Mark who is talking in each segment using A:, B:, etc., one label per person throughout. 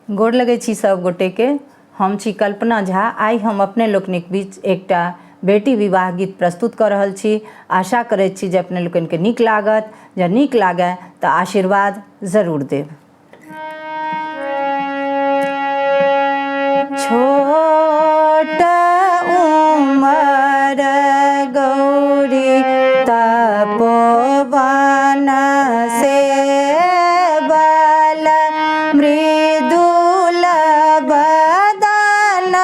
A: गोर लगै छी सब गोटे के। हम छी कल्पना झा। आई हम अपने लोकनिक बीच एकटा बेटी विवाह गीत प्रस्तुत कर रहल छी। आशा करैत छी जे अपने लोकन के नीक लागत। जँ नीक लागै तऽ आशीर्वाद जरूर देब। छोट उमर गौरी तपोवन से बल मृदुल बदन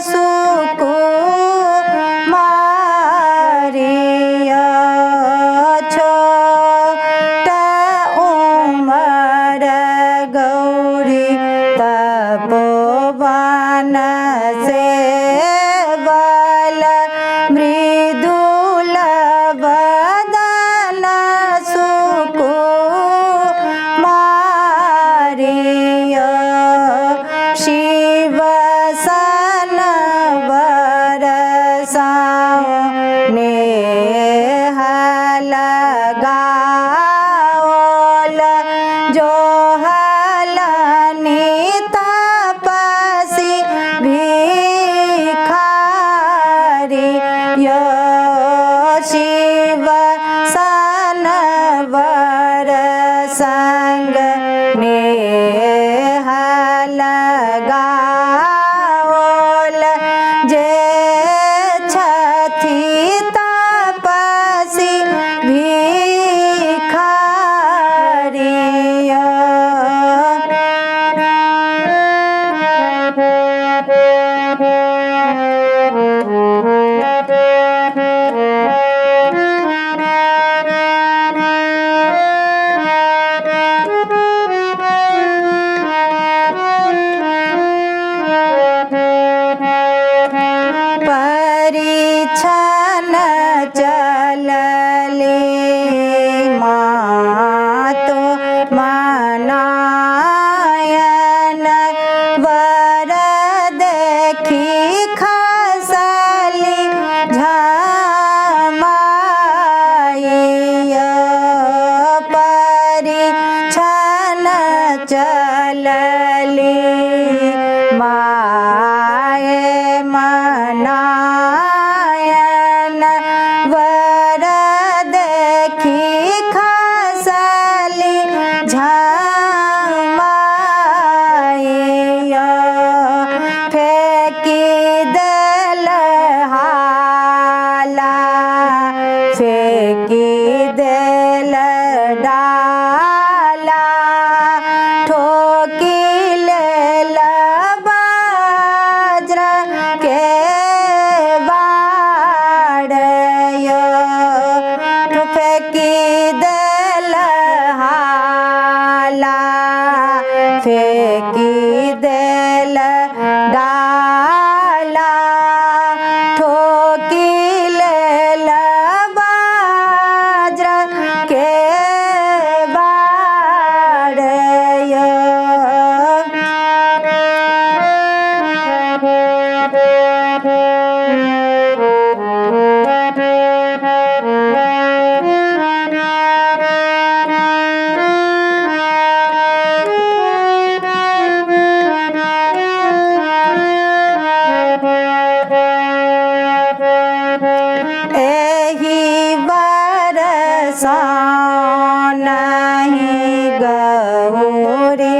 A: सुकुमारिया। छोट उमर गौरी तपोवन से बल मृदुल बदन सुकुमारिया। शिव सन बरसाउने लगाओल जो हलनी तपसी भिखारी। शिव सन वर संग नेह लगाओल जे छथि तपसी भिखारिया। परिछन चलली मातो मनायन वर देखी खसली झमाइया। परिछन चलली माए मनायन वर देखी खसली झमाइया। फेंकी देल हाला फेंकी देल डाला ठोकी लेल वज्र के बाड़या। फेंकी देल हाला फेंकी देल डाला ठोकी लेल वज्र के बाड़या। एहि बरसानहि गौरी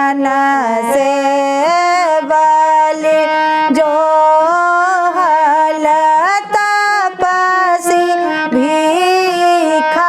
A: मन से बलि जो हल तपसी भिखारियो